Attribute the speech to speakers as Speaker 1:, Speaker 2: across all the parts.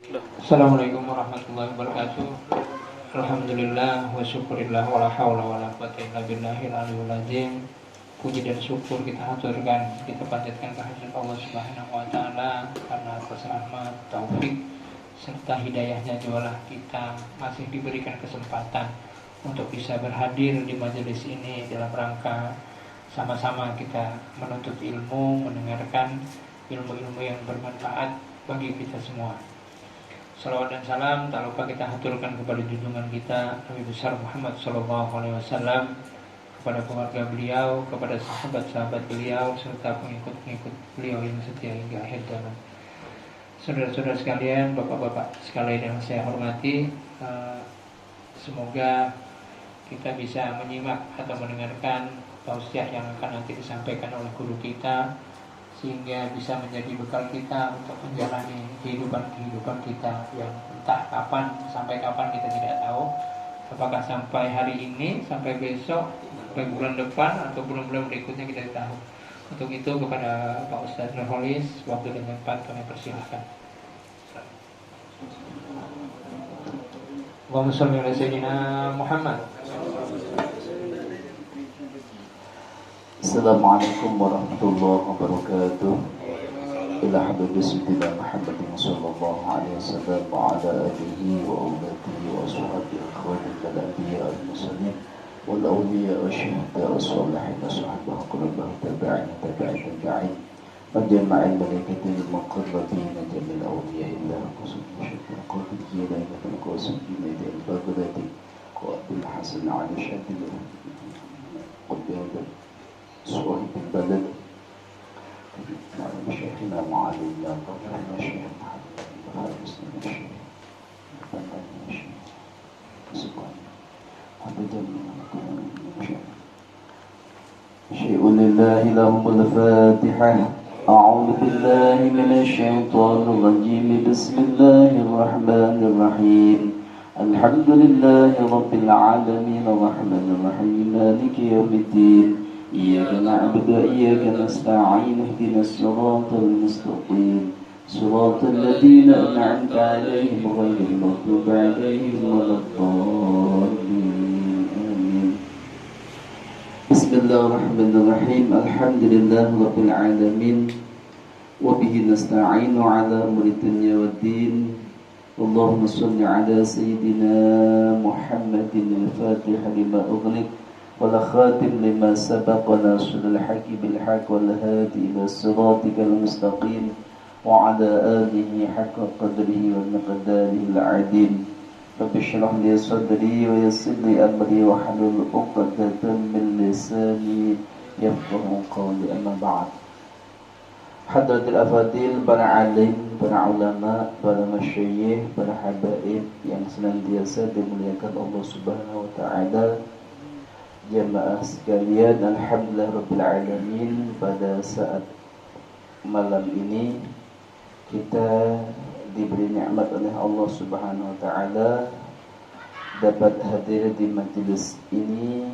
Speaker 1: Assalamualaikum warahmatullahi wabarakatuh. Alhamdulillah wa syukurillah wa la haula wa la quwwata illa billahil aliyil azim. Puji dan syukur kita haturkan, kita panjatkan kehadirat Allah Subhanahu wa taala karena atas rahmat, taufik serta hidayahnya jualah kita masih diberikan kesempatan untuk bisa berhadir di majelis ini dalam rangka sama-sama kita menuntut ilmu, mendengarkan ilmu-ilmu yang bermanfaat bagi kita semua. Salawat dan salam tak lupa kita haturkan kepada junjungan kita Nabi besar Muhammad SAW, kepada keluarga beliau, kepada sahabat-sahabat beliau, serta pengikut-pengikut beliau yang setia hingga akhir zaman. Saudara-saudara sekalian, bapak-bapak sekalian yang saya hormati, semoga kita bisa menyimak atau mendengarkan tausiah yang akan nanti disampaikan oleh guru kita, sehingga bisa menjadi bekal kita untuk menjalani kehidupan kita yang entah kapan, sampai kapan kita tidak tahu. Apakah sampai hari ini, sampai besok, sampai bulan depan, atau bulan-bulan berikutnya kita tidak tahu. Untuk itu kepada Pak Ustadz Nurholis, waktu dan tempat kami persilahkan. Allahumma sholli ala sayyidina Muhammad.
Speaker 2: Assalamualaikum warahmatullahi wabarakatuh. Ila habibi sayyidina Muhammadin sallallahu alaihi wasallam wa ala alihi wa auladihi wa ashabihi akhwani al anbiya al mursalin wal awliya wa syuhada wa salihin wa sahbihi qurba tabi'in tabi'in majma'il malaikatil muqarrabin jamil awliya illah qusud syukur qadir ilahi qusud bimadi al baghdadi wa bil hasan ali syadid qad صاحب البلد شيخنا معلمنا مولانا الشيخ محمد الحارس الشيخ بندر الشيخ سبحان عبد شيء لله لهم الفاتحة. أعوذ بالله من الشيطان الرجيم. بسم الله الرحمن الرحيم. الحمد لله رب العالمين الرحمن الرحيم مالك يوم الدين. إياك نعبد وإياك نستعين. اهدنا الصراط المستقيم صراط الذين أنعمت عليهم غير المغضوب عليهم ولا الضالين آمين. بسم الله الرحمن الرحيم. الحمد لله رب العالمين وبه نستعين على أمور الدنيا والدين. اللهم صل على سيدنا محمد الفاتح لما أغلق والخاتم لما سبق ناصر الحق بالحق والهادي إلى صراطك المستقيم وعلى آله حق قدره ومقداره العظيم. رب اشرح لي صدري ويسر لي أمري واحلل عقدة من لساني يفقهوا قولي. أما بعد. Hadratil Afadil, para alim, para ulama, para masyayikh, para habaib yang senantiasa dimuliakan Allah Subhanahu wa taala. Jamaah sekalian, alhamdulillah rabbil alamin, pada saat malam ini kita diberi nikmat oleh Allah Subhanahu wa taala dapat hadir di majelis ini.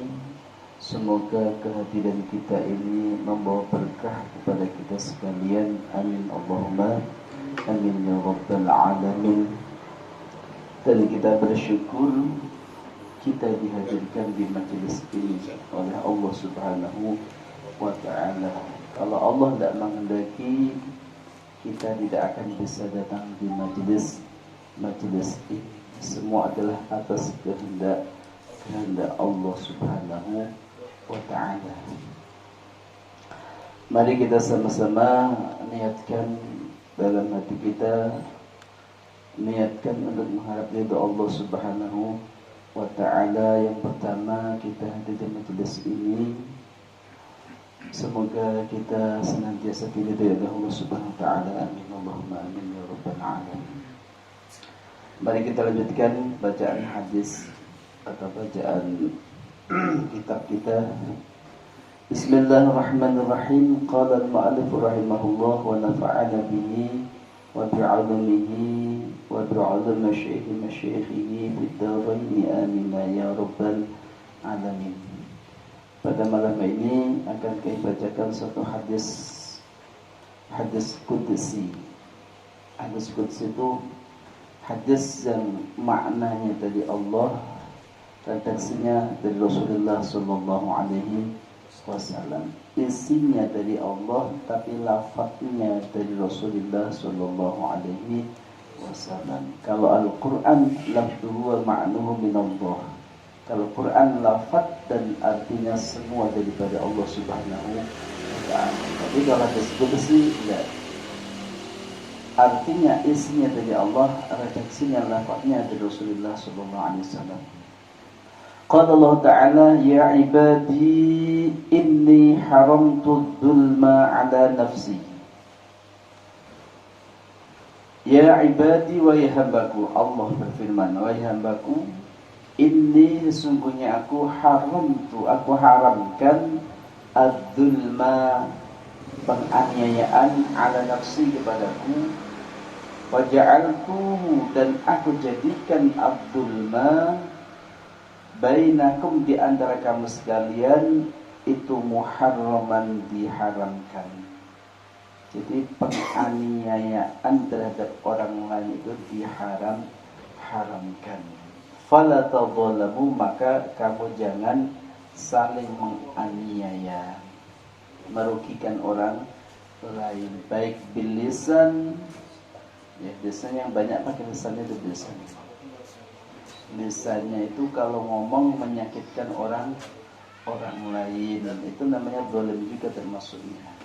Speaker 2: Semoga kehadiran kita ini membawa berkah kepada kita sekalian. Amin Allahumma amin ya rabbal alamin. Dan kita bersyukur kita dihadirkan di majelis ini oleh Allah Subhanahu wa taala. Kalau Allah tidak menghendaki, kita tidak akan bisa datang di majelis ini. Semua adalah atas kehendak Allah Subhanahu wa taala. Mari kita sama-sama niatkan dalam hati kita, niatkan untuk mengharap ridha Allah Subhanahu wa ta'ala. Yang pertama, kita hadir di majelis ini, semoga kita senantiasa diridhai oleh Allah Subhanahu wa ta'ala. Amin Allahumma amin ya rabbal alamin. Mari kita lanjutkan bacaan hadis atau bacaan kitab kita. Bismillahirrahmanirrahim. Qala al-mu'allif rahimahullah wa nafa'ana bihi wa bi'ulumihi wa bi'ulum masyayikhihi fid dharain amin ya rabbal alamin. Pada malam ini akan kami bacakan satu hadis qudsi. Hadis qudsi itu hadis yang maknanya dari Allah, redaksinya dari Rasulullah Sallallahu Alaihi Wasallam, isinya dari Allah tapi lafadznya dari Rasulullah Sallallahu Alaihi Wasallam. Kalau Al-Quran lafzuhu wa ma'nuhu min Allah. Kalau Quran lafaz dan artinya semua daripada Allah Subhanahu wa Ta'ala. Tapi kalau besi enggak. Artinya isinya dari Allah, redaksinya lafaznya dari Rasulullah Sallallahu Alaihi Wasallam. Qala Allah Ta'ala, ya ibadi inni haramtu dzulma ala nafsi. Ya ibadi wa hambaku, Allah berfirman, wahai hambaku, inni sesungguhnya aku haramkan adzulma, penganiayaan, ala nafsi kepadaku, waja'altuhu, dan aku jadikan adzulma bainakum, di antara kamu sekalian, itu muharraman, diharamkan. Jadi penganiayaan terhadap orang lain itu diharamkan. Fala tadzalamu, maka kamu jangan saling menganiaya, merugikan orang lain, baik bil lisan, ya biasanya yang banyak pakai lisannya itu biasanya. Lisannya itu kalau ngomong menyakitkan orang lain, dan itu namanya zalim juga termasuknya.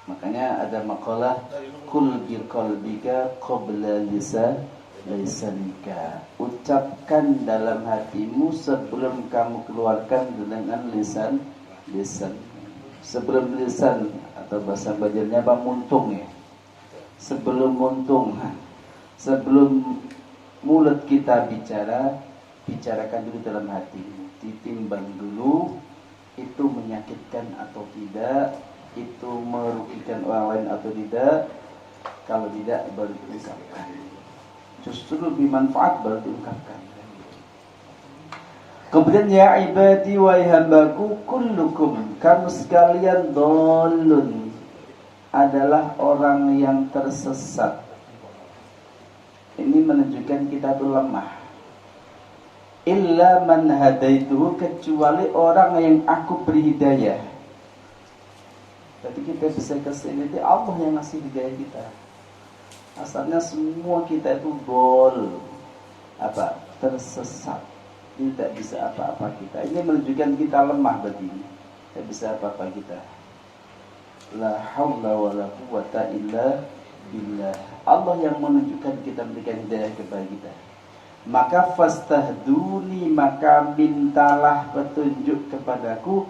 Speaker 2: Makanya ada makalah kul bi qalbika qabla lisanika, ucapkan dalam hatimu sebelum kamu keluarkan dengan lisan. Sebelum lisan, atau bahasa Banjarnya apa, muntung ya. Sebelum muntung, sebelum mulut kita bicara, bicarakan dulu dalam hatimu. Ditimbang dulu, itu menyakitkan atau tidak, itu merugikan orang lain atau tidak. Kalau tidak, baru diungkapkan. Justru lebih manfaat baru diungkapkan. Kemudian ya ibadi wa hambaku kullukum, kamu sekalian dhalun, adalah orang yang tersesat. Ini menunjukkan kita itu lemah. Illa man hadaituhu, kecuali orang yang aku beri hidayah. Jadi kita bisa kesini, itu Allah yang ngasih hidayah kita. Asalnya semua kita itu tersesat, tidak bisa apa-apa kita. Ini menunjukkan kita lemah berarti. Tidak bisa apa-apa kita. La haula wa la quwwata illa billah. Allah yang menunjukkan kita, memberikan hidayah kepada kita. Maka fastahduni, maka mintalah petunjuk kepadaku,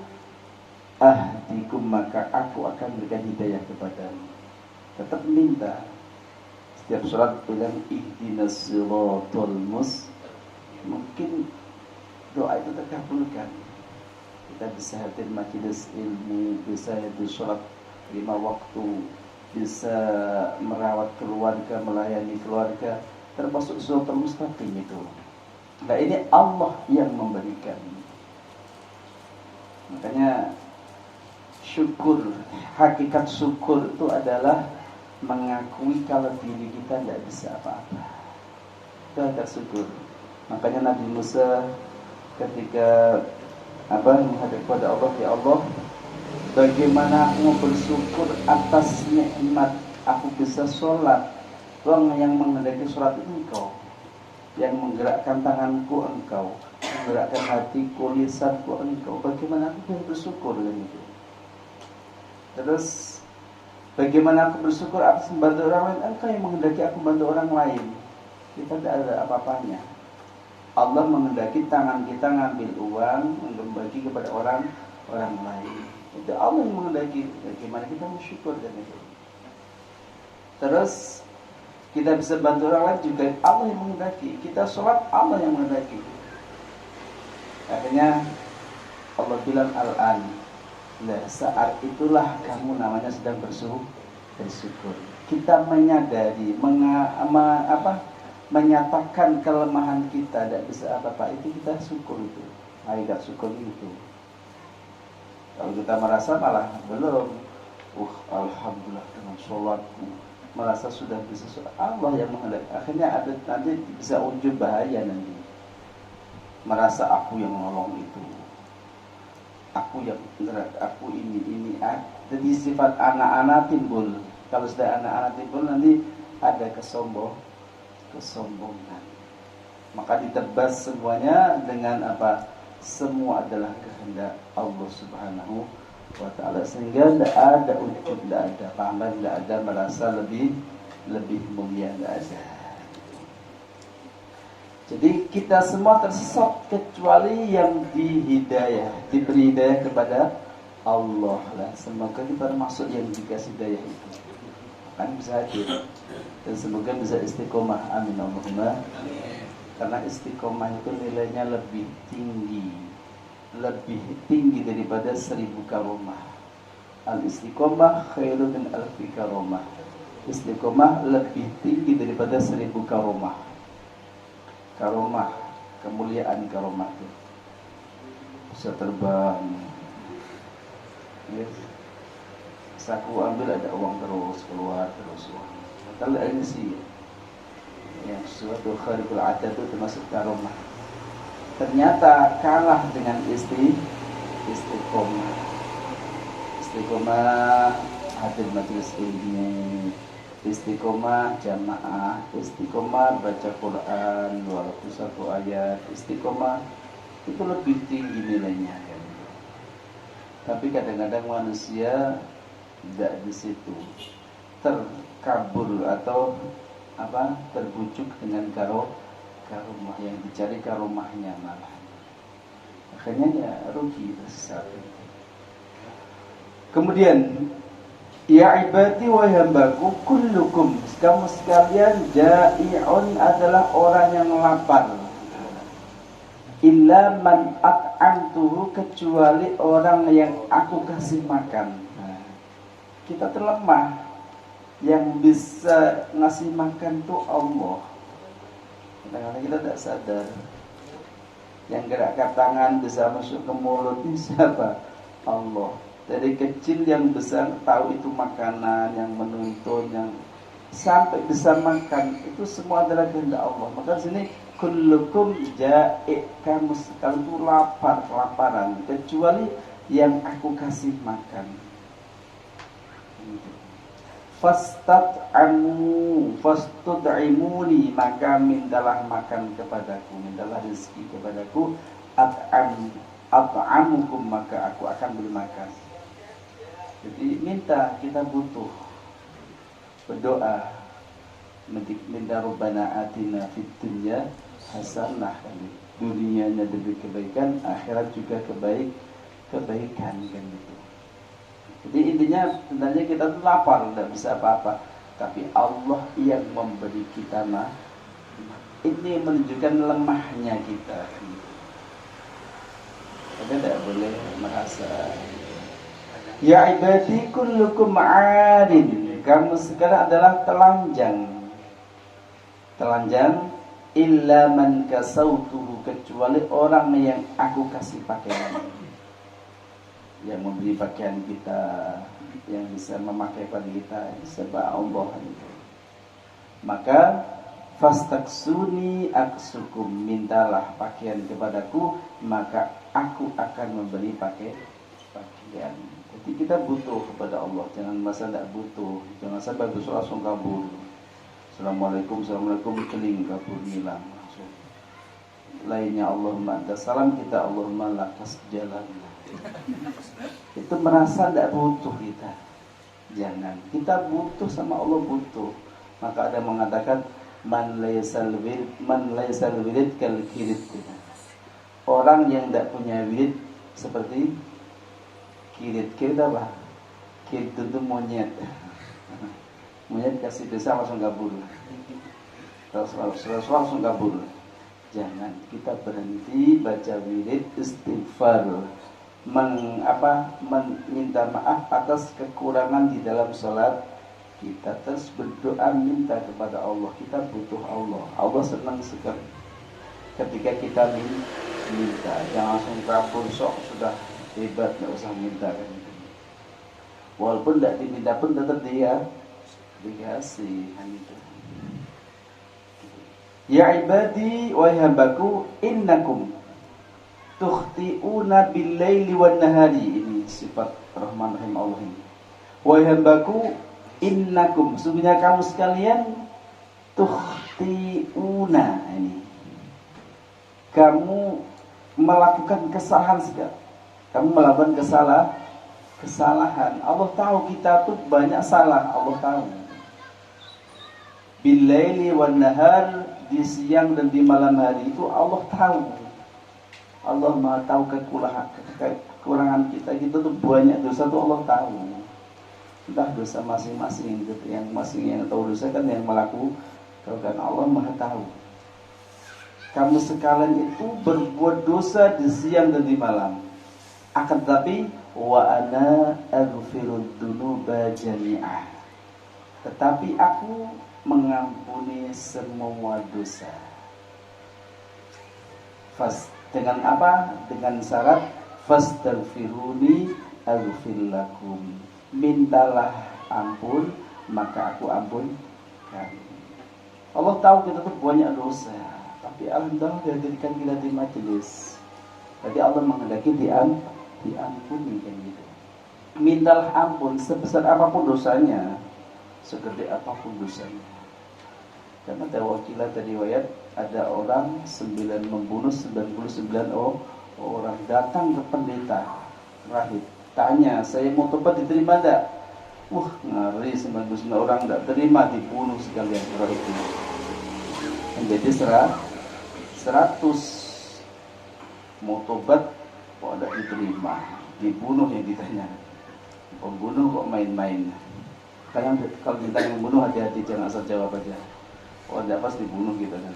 Speaker 2: ahdikum, maka aku akan berikan hidayah kepadamu. Tetap minta. Setiap surat bilang ihdinas siratal mustaqim. Mungkin doa itu terkabulkan. Kita bisa hadir majelis ilmu, bisa hadir sholat 5 waktu, bisa merawat keluarga, melayani keluarga, termasuk siratal mustaqim itu. Nah, ini Allah yang memberikan. Makanya syukur, hakikat syukur itu adalah mengakui kalau diri kita tidak bisa apa-apa. Itu hakikat syukur. Makanya Nabi Musa ketika menghadap kepada Allah, ya Allah, bagaimana aku bersyukur atas nikmat aku bisa sholat. Tuhan yang menghendaki sholat itu Engkau, yang menggerakkan tanganku Engkau, menggerakkan hatiku, lisanku Engkau. Bagaimana aku bisa bersyukur dengan itu? Terus bagaimana aku bersyukur atas membantu orang lain? Engkau yang menghendaki aku membantu orang lain. Kita tidak ada apa-apanya. Allah menghendaki tangan kita ngambil uang, membagi kepada orang lain. Itu Allah yang menghendaki. Bagaimana kita bersyukur dengan itu? Terus kita bisa bantu orang lain juga Allah yang menghendaki. Kita sholat, Allah yang menghendaki. Akhirnya Allah bilang al-an. Nah, saat itulah kamu namanya sedang bersyukur. Kita menyadari, menyatakan kelemahan kita, tidak bisa apa-apa, itu kita syukur itu. Hakikat syukur itu. Kalau kita merasa malah belum, alhamdulillah dengan sholatku, merasa sudah bisa, Allah yang menghendaki. Akhirnya ada nanti bisa ujub bahaya nanti. Merasa aku yang nolong itu, aku yang aku ini. Jadi sifat anak-anak timbul. Kalau sudah anak-anak timbul nanti ada kesombongan. Maka ditebas semuanya dengan apa? Semua adalah kehendak Allah Subhanahu wa ta'ala, sehingga tidak ada ujub, tidak ada pamer, tidak ada merasa lebih mulia, tidak ada. Jadi kita semua tersesat kecuali yang diberi hidayah kepada Allah lah. Semoga kita termasuk yang dikasih hidayah itu, kan bisa hadir, dan semoga bisa istiqomah. Amin Allahumma. Karena istiqomah itu nilainya lebih tinggi daripada 1000 karomah. Al-istiqomah khairun min alfi karomah. Istiqomah lebih tinggi daripada 1000 karomah. Karomah, kemuliaan karomah itu bisa terbang. Yes. Saku ambil ada uang terus keluar terus uang. Kalau ini sih yang suatu kharikul adat itu termasuk karomah. Ternyata kalah dengan istiqomah. Istiqomah hadir majelis ilmu, istiqomah jamaah, istiqomah baca Quran 21 ayat, istiqomah itu lebih tinggi nilainya kan. Tapi kadang-kadang manusia tidak di situ, terkabul atau terbujuk dengan karomah, yang dicari karomahnya malah akhirnya ya rugi tersesat. Kemudian ya ibadi wa hambaku kullukum, kamu sekalian ja'i'un adalah orang yang lapar, illa man at'amtuhu, kecuali orang yang aku kasih makan. Kita terlemah. Yang bisa ngasih makan tuh Allah. Kadang-kadang kita tidak sadar. Yang gerakkan tangan bisa masuk ke mulut ini siapa? Allah. Dari kecil yang besar tahu itu makanan, yang menuntun, yang sampai bisa makan, itu semua adalah kehendak Allah. Maka sini kullukum ja'i, kamu sekalian itu kelaparan, kecuali yang aku kasih makan. Fastud'imuni, maka mintalah makan kepadaku, mintalah rezeki kepadaku. At'amukum, maka aku akan beri makan. Jadi minta, kita butuh berdoa, minta Rabbana atina fid dunya hasanah, dunianya diberi kebaikan, akhirat juga kebaikan kan itu. Jadi intinya sebenarnya kita tuh lapar, tidak bisa apa-apa, tapi Allah yang memberi kita ini menunjukkan lemahnya kita. Kita tidak boleh merasa ya ibadi kullukum arin, kamu sekarang adalah telanjang illa man kasautuhu, kecuali orang yang aku kasih pakaian, yang memberi pakaian kita, yang bisa memakai pada kita, sebab Allah itu. Maka fastaksuni aksukum, mintalah pakaian kepadaku, maka aku akan memberi pakaian. Jadi kita butuh kepada Allah, jangan masa tidak butuh, jangan sampai bersoal langsung kabur. Assalamualaikum keling kabur hilang langsung. Lainnya Allahumma anta salam, kita Allahumma lakas jalan. Itu merasa tidak butuh kita. Jangan, kita butuh sama Allah, butuh. Maka ada mengatakan man laysal wirid kal kirid. Orang yang tidak punya wirid seperti kirid. Kirid apa? Kirid itu monyet. Monyet kasih desa langsung kabur. Terus langsung kabur. Jangan, kita berhenti baca wirid, istighfar, meminta maaf atas kekurangan di dalam sholat kita, terus berdoa minta kepada Allah. Kita butuh Allah. Allah senang sekali ketika kita minta. Jangan langsung kabur, sok sudah hebat, tidak usah minta. Walaupun tidak diminta pun tetap dia dikasih itu. Ya ibadi wa hambaku innakum tukhti'una bil-laili wan-nahari. Ini sifat Rahman Rahim Allah ini. Wa hambaku innakum, sesungguhnya kamu sekalian tukhti'una, ini kamu melakukan kesalahan segala. Kamu melakukan kesalahan. Allah tahu kita tuh banyak salah, Allah tahu. Bil-laili wan-nahar, di siang dan di malam hari itu Allah tahu. Allah Maha tahu kekurangan kita. Kita tuh banyak dosa tuh Allah tahu. Entah dosa masing-masing, yang tahu dosa kan yang melakukan. Allah Maha tahu. Kamu sekalian itu berbuat dosa di siang dan di malam. Akan tetapi wa ana aghfirud dzunuba jami'ah. Tetapi aku mengampuni semua dosa. Dengan apa? Dengan syarat fastaghfiruni aghfir lakum. Mintalah ampun, maka aku ampunkan. Allah tahu kita tuh banyak dosa, tapi alhamdulillah dihadirkan kita di majelis. Jadi Allah menghendaki diampuni kan gitu. Mintalah ampun sebesar apapun dosanya, segede apapun dosanya. Karena ada wakilah tadi riwayat, ada orang membunuh 99 orang, datang ke pendeta rahib, tanya, saya mau tobat diterima enggak? Ngeri, 99 orang enggak terima, dibunuh sekalian rahib itu. Menjadi 100 mau tobat kok enggak diterima, dibunuh yang ditanya. Pembunuh kok main-main. Kalau ditanya membunuh, hati-hati, jangan asal jawab aja. Enggak, pas dibunuh gitu kan.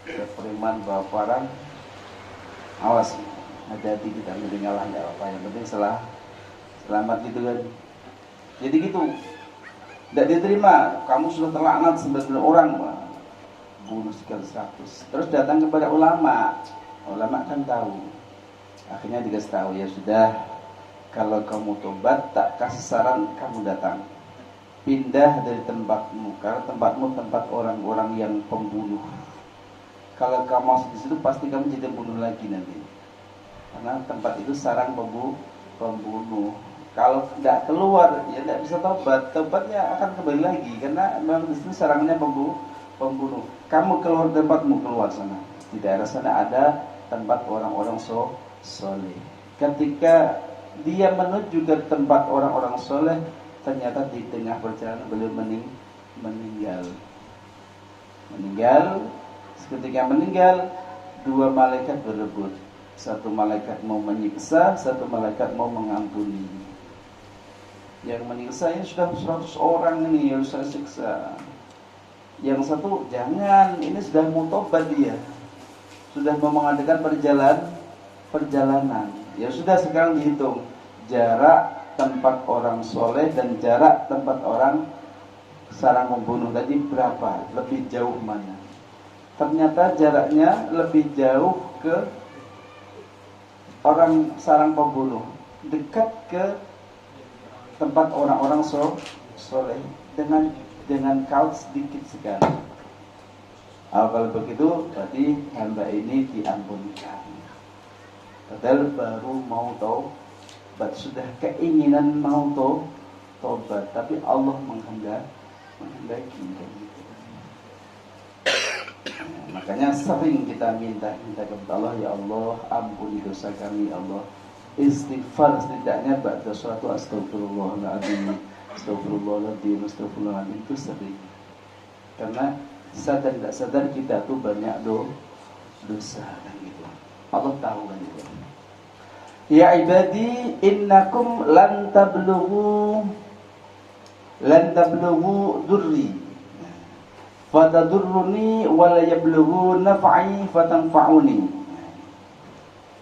Speaker 2: Ada preman bawa parang, awas, hati-hati, kita mending ngalah, enggak apa-apa, yang penting selamat gitu kan. Jadi gitu, tidak diterima, kamu sudah terlaknat 99 orang, bunuh sekali 100. Terus datang kepada ulama kan tahu, akhirnya dikasih tahu, ya sudah, kalau kamu tobat, tak kasih saran, kamu datang, pindah dari tempatmu, karena tempatmu tempat orang-orang yang pembunuh. Kalau kamu masuk di situ, pasti kamu jadi bunuh lagi nanti, karena tempat itu sarang pembunuh. Kalau tidak keluar, ya tidak bisa tobat. Tobatnya akan kembali lagi, karena memang di situ sarangnya pembunuh. Kamu keluar tempatmu, keluar sana. Di daerah sana ada tempat orang-orang soleh. Ketika dia menuju ke tempat orang-orang soleh, ternyata di tengah perjalanan beliau meninggal. Ketika meninggal, 2 malaikat berebut. Satu malaikat mau menyiksa, satu malaikat mau mengampuni. Yang menyiksa ini sudah 100 orang ini harus saya siksa. Yang satu, jangan, ini sudah mau tobat dia, sudah mau mengadakan perjalanan. Ya sudah, sekarang dihitung jarak tempat orang soleh dan jarak tempat orang sarang membunuh tadi berapa, lebih jauh mana. Ternyata jaraknya lebih jauh ke orang sarang pembunuh, dekat ke tempat orang-orang soleh dengan kaut sedikit sekali. Kalau begitu berarti hamba ini diampunkan. Padahal baru mau tobat, sudah keinginan mau tobat, tapi Allah menghendaki kan gitu. Makanya sering kita minta kepada Allah, ya Allah ampuni dosa kami, ya Allah. Istighfar setidaknya ba'da sholatu astagfirullahaladzim, astagfirullahaladzim, astagfirullahaladzim, itu sering. Karena sadar tidak sadar kita tuh banyak dosa kan gitu. Allah tahu kan gitu. Ya ibadi innakum lan tablughu durri fatadurruni wa la yablughu naf'i fatanfa'uni.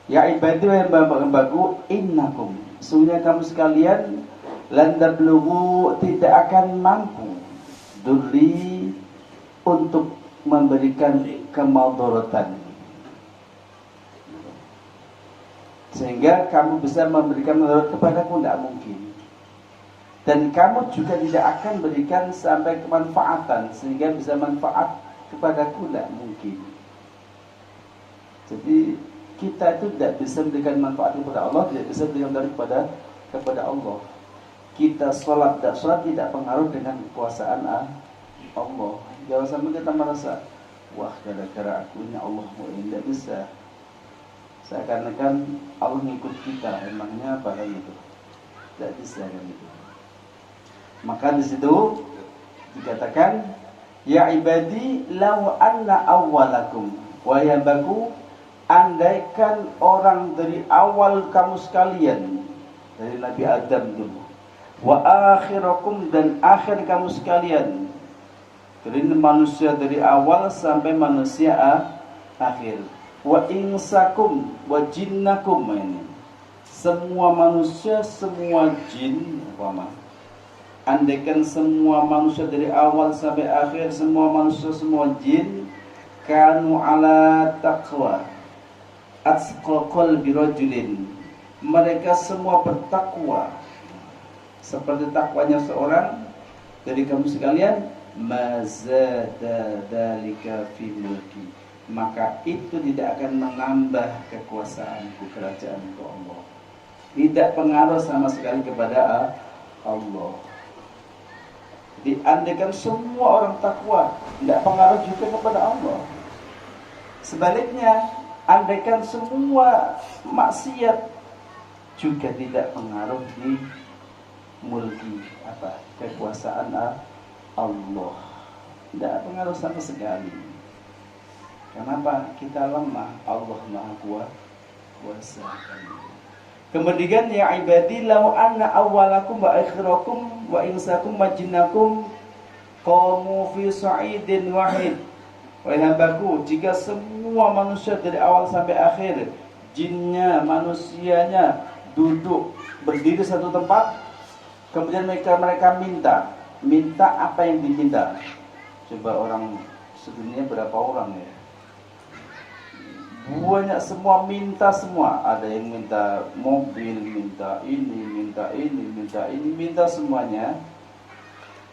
Speaker 2: Ya ibadi wa hamba-hambaku innakum, sesungguhnya kamu sekalian, lan tablughu, tidak akan mampu, durri, untuk memberikan kemudaratan, sehingga kamu bisa memberikan mudarat kepadaku, tidak mungkin. Dan kamu juga tidak akan berikan sampai kemanfaatan sehingga bisa manfaat kepadaku, tidak mungkin. Jadi kita itu tidak bisa memberikan manfaat kepada Allah, tidak bisa memberikan kepada Allah. Kita sholat tidak pengaruh dengan kekuasaan Allah. Jangan sampai kita merasa, wah gara-gara aku ini Allah mau ini, tidak bisa. Seakan-akan Allah ngikut kita, emangnya apa kan itu? Tidak bisa kan itu. Maka di situ dikatakan, ya ibadi law anna awwalakum wa yabaku, andaikan orang dari awal kamu sekalian, dari Nabi Adam dulu, wa akhirakum, dan akhir kamu sekalian, jadi manusia dari awal sampai manusia akhir, wa insakum wa jinnakum, ini semua manusia, semua jin, andaikan semua manusia dari awal sampai akhir, semua manusia, semua jin, kanu ala taqwa atqa qalbi rajulin, mereka semua bertakwa seperti takwanya seorang dari kamu sekalian, mazada dzalika fi mulki, maka itu tidak akan menambah kekuasaanku, kerajaanku Allah, tidak pengaruh sama sekali kepada Allah. Jadi andaikan semua orang takwa, tidak pengaruh juga kepada Allah. Sebaliknya, andaikan semua maksiat, juga tidak pengaruh di mulki, kekuasaan Allah, tidak pengaruh sama sekali. Kenapa? Kita lemah, Allah Maha Kuasa. Kemudian, ya ibadi law anna awwalakum wa akhirakum wa insakum wa jinnakum qamu fi sa'idin wahid, wahai hambaku, jika semua manusia dari awal sampai akhir, jinnya, manusianya, duduk berdiri satu tempat, kemudian mereka minta apa yang diminta. Coba orang sedunia berapa orang ya? Banyak, semua minta semua. Ada yang minta mobil, minta ini, minta semuanya.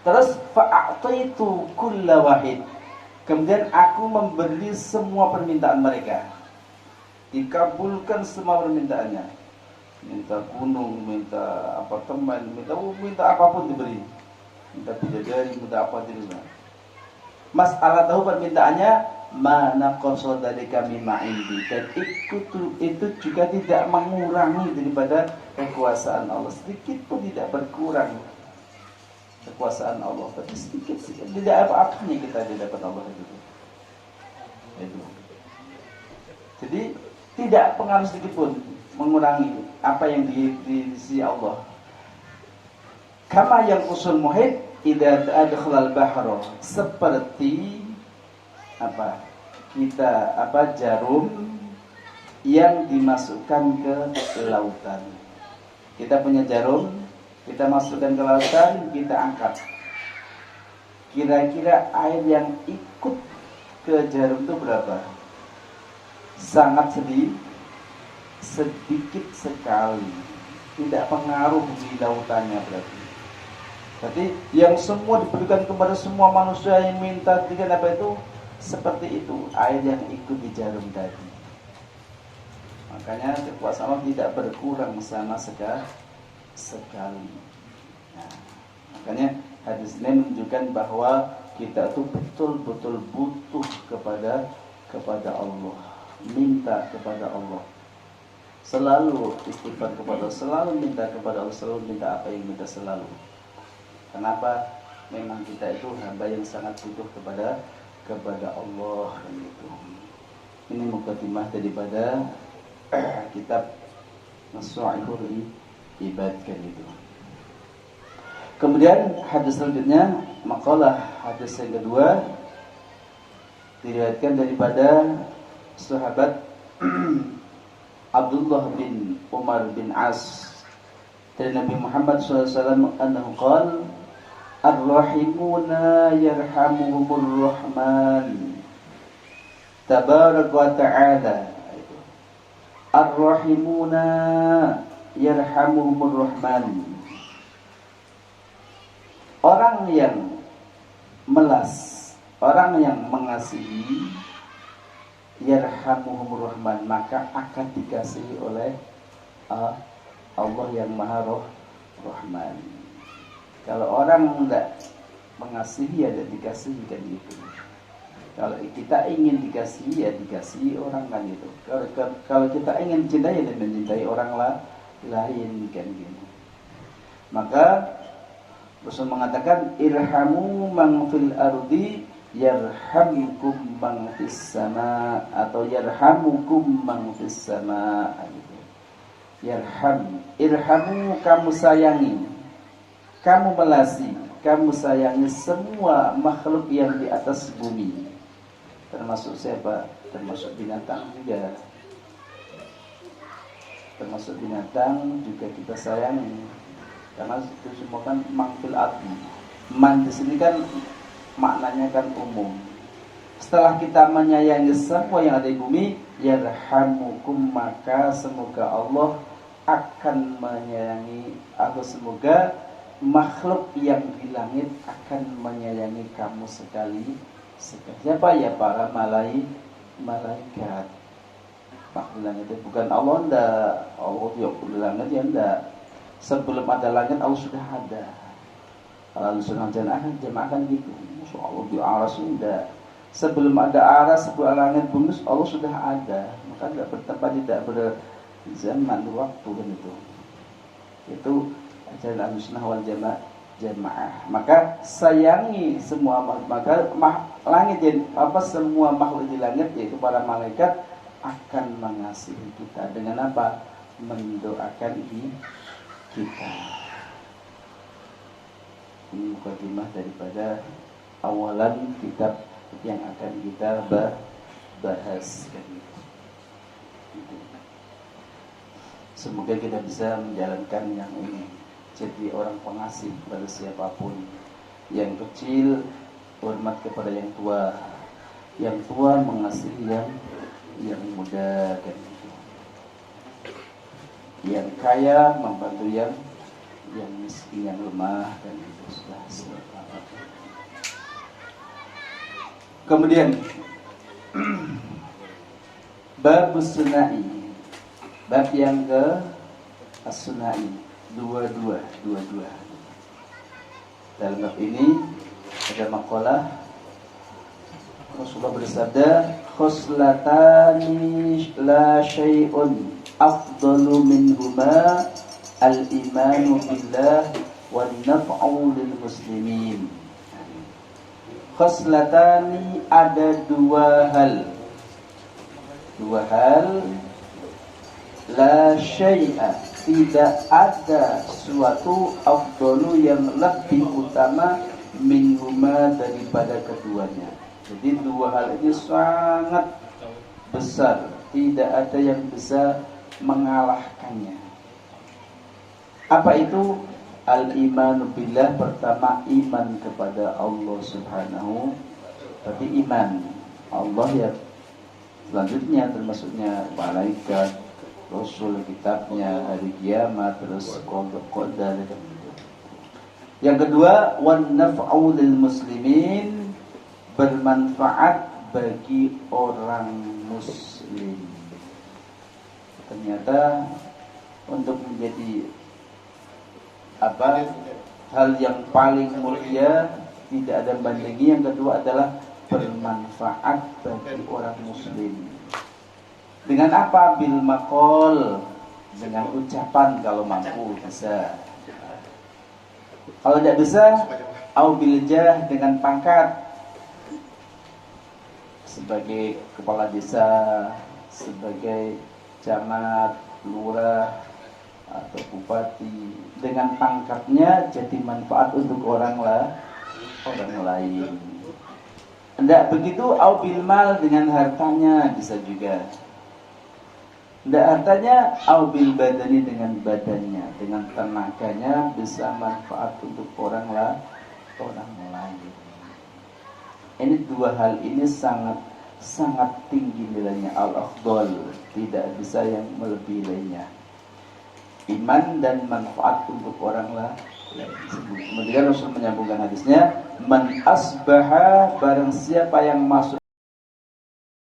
Speaker 2: Terus fa'ataitu kulla wahid, kemudian aku memberi semua permintaan mereka, dikabulkan semua permintaannya. Minta gunung, minta apartemen, minta apapun diberi. Minta bidadari, minta apa diberi. Masalah tahu permintaannya, mana qasad dari kami ma'indi, dan itu juga tidak mengurangi daripada kekuasaan Allah, sedikit pun tidak berkurang kekuasaan Allah, tapi sedikit tidak apa-apanya kita dapat Allah itu. Jadi tidak pengaruh sedikit pun mengurangi apa yang di sisi Allah. Kama yang usul muhid idza adkhala al-bahra, seperti jarum yang dimasukkan ke lautan. Kita punya jarum, kita masukkan ke lautan, kita angkat. Kira-kira air yang ikut ke jarum itu berapa? Sangat sedikit sekali, tidak pengaruh di lautannya berarti. Jadi yang semua diberikan kepada semua manusia yang minta dengan apa itu, seperti itu air yang ikut di jarum tadi. Makanya kekuasaan Allah tidak berkurang sama sekali. Nah, makanya hadis ini menunjukkan bahwa kita itu betul-betul butuh kepada Allah, minta kepada Allah, selalu istighfar kepada Allah, selalu minta kepada Allah, selalu minta apa yang minta selalu. Kenapa? Memang kita itu hamba yang sangat butuh kepada Allah gitu. Ini mukadimah daripada kitab Nasu'ihul Ibad kan itu. Kemudian hadis selanjutnya, makalah hadis yang kedua diriwayatkan daripada sahabat Abdullah bin Umar bin As dari Nabi Muhammad SAW annahu qala ar-rahimuna yarhamuhumur rahman tabaraka wa ta'ala. Ar-rahimuna yarhamuhumur rahman, orang yang melas, orang yang mengasihi, yarhamuhumur rahman, maka akan dikasihi oleh Allah yang Maha Rahman. Kalau orang tidak mengasihi ya tidak dikasihi kan gitu. Kalau kita ingin dikasihi ya dikasihi orang kan gitu. Kalau kita ingin dicintai ya mencintai orang lain kan gitu. Maka Rasul mengatakan irhamu man fil ardi yarhamkum man fis sama, atau yarhamukum man fis sama gitu. Irhamu, kamu sayangi, kamu melasi, kamu sayangi semua makhluk yang di atas bumi. Termasuk siapa? Termasuk binatang juga. Termasuk binatang juga kita sayangi. Karena itu semua kan mangfil ardi. Man di sini kan maknanya kan umum. Setelah kita menyayangi semua yang ada di bumi, yarhamukum, maka semoga Allah akan menyayangi, atau semoga makhluk yang di langit akan menyayangi kamu sekali. Siapa ya? Para malaikat. Makhluk langit itu bukan Allah, ndak. Allah di langit ya ndak. Sebelum ada langit Allah sudah ada. Lalu sunnah jamaah kan gitu. Masya Allah di aras ndak. Sebelum ada aras, sebelum langit bumi Allah sudah ada. Maka tidak bertempat, tidak berzaman waktu kan itu. Itu ajaran Ahlussunnah wal Jamaah. Maka sayangi semua maka langit dan semua makhluk di langit, yaitu para malaikat, akan mengasihi kita dengan apa? Mendoakan kita. Ini mukadimah daripada awalan kitab yang akan kita bahas. Semoga kita bisa menjalankan yang ini, jadi orang pengasih pada siapapun. Yang kecil hormat kepada yang tua, yang tua mengasihi yang muda kan. Yang kaya membantu yang miskin, yang lemah dan itu sudah selesai. Kemudian bab sunai, bab yang ke as-sunai, dua-dua. Dalam bab ini ada makalah Rasulullah bersabda, khoslatani la syai'un afdalu minhuma al-imanu billah wan naf'u lil muslimin. Khoslatani, ada dua hal la syai'a, tidak ada suatu afdalu yang lebih utama minhuma, daripada keduanya. Jadi dua hal ini sangat besar, tidak ada yang bisa mengalahkannya. Apa itu? Al-imanu billah, pertama iman kepada Allah subhanahu. Tapi iman Allah ya, selanjutnya termasuknya malaikat, Rasul, kitabnya, hari kiamat, terus qadar. Yang kedua, wan naf'u lil muslimin, bermanfaat bagi orang muslim. Ternyata untuk menjadi hal yang paling mulia, tidak ada bandingnya. Yang kedua adalah bermanfaat bagi orang muslim. Dengan apa? Bil maqol, dengan ucapan kalau mampu bisa. Kalau tidak bisa, au bil jah, dengan pangkat, sebagai kepala desa, sebagai camat, lurah, atau bupati. Dengan pangkatnya jadi manfaat untuk orang lain. Tidak begitu, au bil mal, dengan hartanya bisa juga. Tidak hartanya, au bil badani, dengan badannya, dengan tenaganya bisa manfaat untuk orang lain. Ini dua hal ini sangat tinggi nilainya, al-afdal, tidak bisa yang melebihi lainnya. Iman dan manfaat untuk orang Kemudian Rasul menyambungkan hadisnya, man asbaha, barang siapa yang masuk